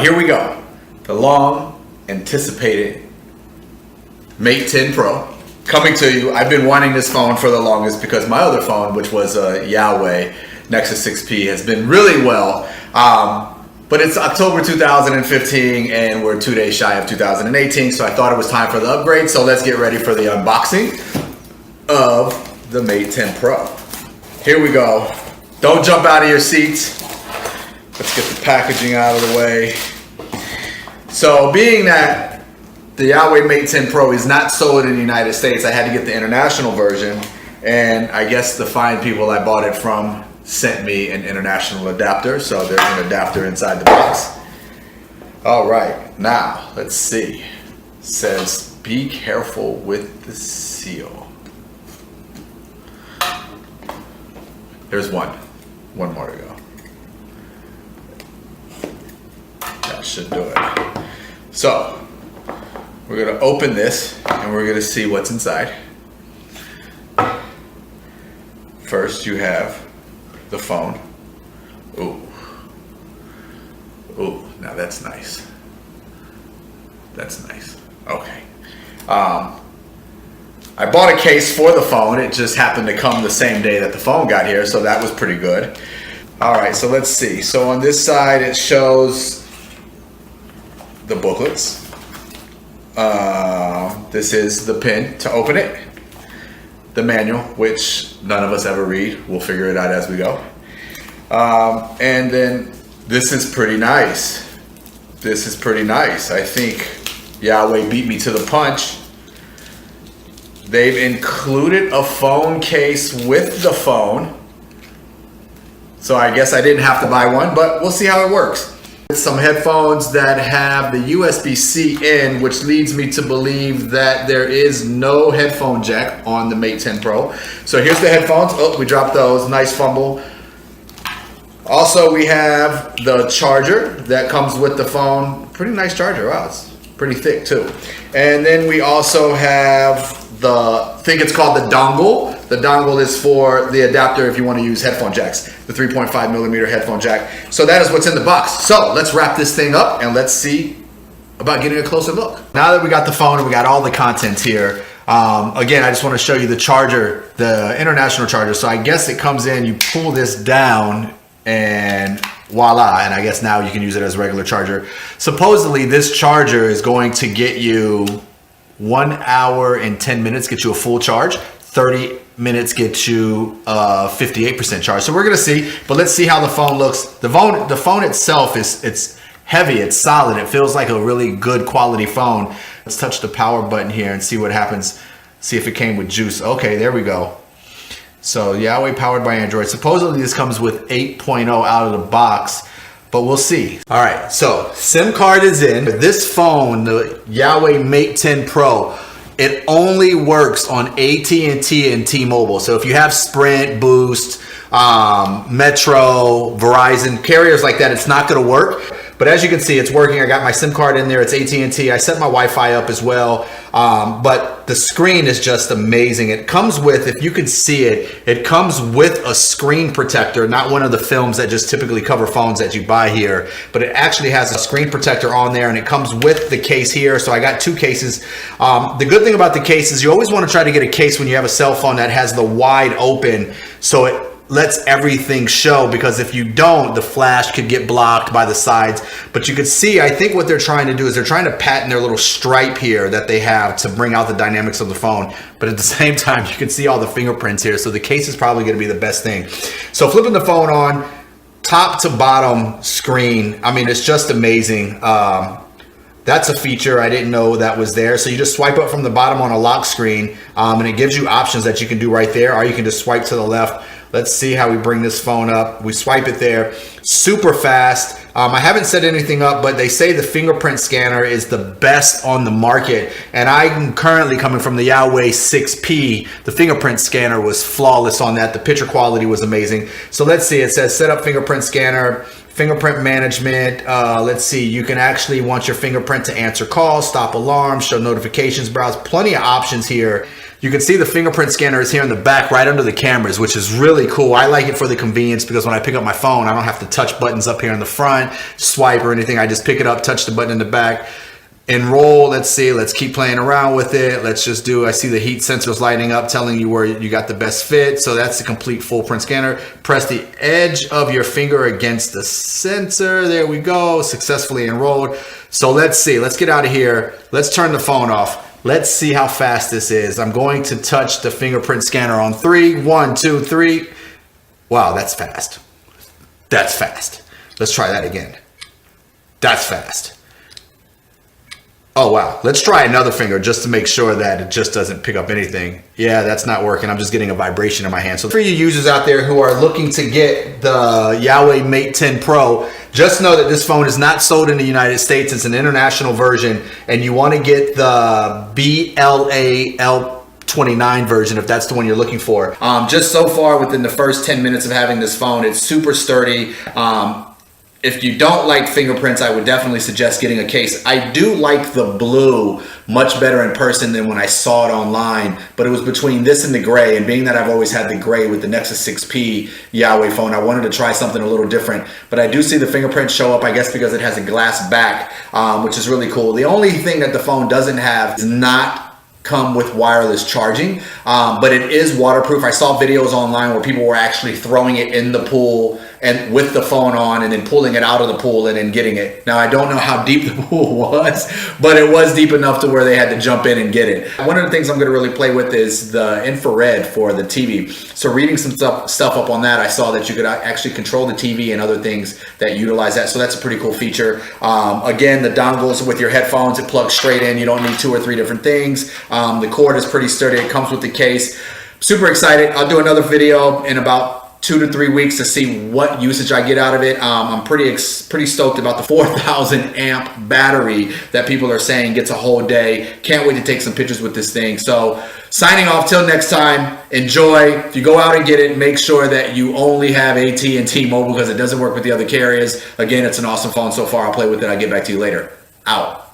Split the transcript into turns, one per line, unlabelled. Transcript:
here we go. The long anticipated Mate 10 Pro coming to you. I've been wanting this phone for the longest because my other phone, which was a Huawei Nexus 6P, has been really well. But it's October 2015 and we're 2 days shy of 2018, so I thought it was time for the upgrade. So let's get ready for the unboxing of the Mate 10 Pro. Here we go. Don't jump out of your seats. Let's get the packaging out of the way. So being that the Huawei Mate 10 Pro is not sold in the United States, I had to get the international version, and I guess the fine people I bought it from sent me an international adapter, so there's an adapter inside the box. All right, now let's see. It says be careful with the seal. There's one more to go. That should do it. So we're gonna open this and we're gonna see what's inside. First you have the phone. Ooh, now that's nice. That's nice. Okay. I bought a case for the phone. It just happened to come the same day that the phone got here, so that was pretty good. All right, so let's see. So on this side, it shows the booklets. This is the pin to open it. The manual, which none of us ever read. We'll figure it out as we go. And then this is pretty nice. This is pretty nice. I think Huawei beat me to the punch. They've included a phone case with the phone. So I guess I didn't have to buy one, but we'll see how it works. Some headphones that have the USB-C in, which leads me to believe that there is no headphone jack on the Mate 10 Pro. So here's the headphones. Oh, we dropped those. Nice fumble. Also, we have the charger that comes with the phone. Pretty nice charger. Wow, it's pretty thick too. And then we also have I think it's called the dongle. The dongle is for the adapter if you want to use headphone jacks, the 3.5 millimeter headphone jack. So that is what's in the box. So let's wrap this thing up and let's see about getting a closer look. Now that we got the phone and we got all the content here, again, I just want to show you the charger, the international charger. So I guess it comes in, you pull this down and voila, and I guess now you can use it as a regular charger. Supposedly this charger is going to get you 1 hour and 10 minutes, get you a full charge. 30 minutes get you 58% charge. So we're gonna see, but let's see how the phone looks. The phone itself it's heavy, it's solid. It feels like a really good quality phone. Let's touch the power button here and see what happens. See if it came with juice. Okay, there we go. So Huawei powered by Android. Supposedly this comes with 8.0 out of the box, but we'll see. All right, so SIM card is in. This phone, the Huawei Mate 10 Pro, it only works on AT&T and T-Mobile. So if you have Sprint, Boost, Metro, Verizon, carriers like that, it's not gonna work. But as you can see, it's working. I got my SIM card in there. It's AT&T. I set my Wi-Fi up as well. But the screen is just amazing. It comes with, if you can see it, it comes with a screen protector, not one of the films that just typically cover phones that you buy here, but it actually has a screen protector on there, and it comes with the case here. So I got two cases. The good thing about the case is you always want to try to get a case when you have a cell phone that has the wide open, so it lets everything show, because if you don't, the flash could get blocked by the sides. But you can see, I think what they're trying to do is they're trying to patent their little stripe here that they have to bring out the dynamics of the phone. But at the same time, you can see all the fingerprints here. So the case is probably going to be the best thing. So flipping the phone on, top to bottom screen, I mean, it's just amazing. That's a feature I didn't know that was there. So you just swipe up from the bottom on a lock screen, and it gives you options that you can do right there, or you can just swipe to the left. Let's see how we bring this phone up. We swipe it there, super fast. I haven't set anything up, but they say the fingerprint scanner is the best on the market. And I'm currently coming from the Huawei 6P. The fingerprint scanner was flawless on that. The picture quality was amazing. So let's see, it says set up fingerprint scanner,
Fingerprint management. Let's see, you can actually want your fingerprint to answer calls, stop alarms, show notifications, browse. Plenty of options here. You can see the fingerprint scanner is here in the back right under the cameras, which is really cool. I like it for the convenience because when I pick up my phone, I don't have to touch buttons up here in the front, swipe or anything. I just pick it up, touch the button in the back. Enroll, let's see, let's keep playing around with it. Let's just do, I see the heat sensors lighting up telling you where you got the best fit. So that's the complete full print scanner. Press the edge of your finger against the sensor. There we go, successfully enrolled. So let's see, let's get out of here. Let's turn the phone off. Let's see how fast this is. I'm going to touch the fingerprint scanner on 3. 1, 2, 3. Wow, that's fast. That's fast. Let's try that again. That's fast. Oh, wow. Let's try another finger just to make sure that it just doesn't pick up anything. Yeah, that's not working. I'm just getting a vibration in my hand. So for you users out there who are looking to get the Huawei Mate 10 Pro, just know that this phone is not sold in the United States. It's an international version, and you want to get the BLAL29 version if that's the one you're looking for. Just so far within the first 10 minutes of having this phone, it's super sturdy. If you don't like fingerprints, I would definitely suggest getting a case. I do like the blue much better in person than when I saw it online, but it was between this and the gray, and being that I've always had the gray with the Nexus 6P Huawei phone, I wanted to try something a little different. But I do see the fingerprint show up, I guess because it has a glass back, which is really cool. The only thing that the phone doesn't have is not come with wireless charging, but it is waterproof. I saw videos online where people were actually throwing it in the pool and with the phone on and then pulling it out of the pool and then getting it. Now, I don't know how deep the pool was, but it was deep enough to where they had to jump in and get it. One of the things I'm gonna really play with is the infrared for the TV. So reading some stuff up on that, I saw that you could actually control the TV and other things that utilize that. So that's a pretty cool feature. Again, the dongles with your headphones, it plugs straight in. You don't need 2 or 3 different things. The cord is pretty sturdy. It comes with the case. Super excited. I'll do another video in about 2 to 3 weeks to see what usage I get out of it. I'm pretty stoked about the 4,000 amp battery that people are saying gets a whole day. Can't wait to take some pictures with this thing. So signing off till next time. Enjoy. If you go out and get it, make sure that you only have AT&T and T-Mobile because it doesn't work with the other carriers. Again, it's an awesome phone so far. I'll play with it. I'll get back to you later. Out.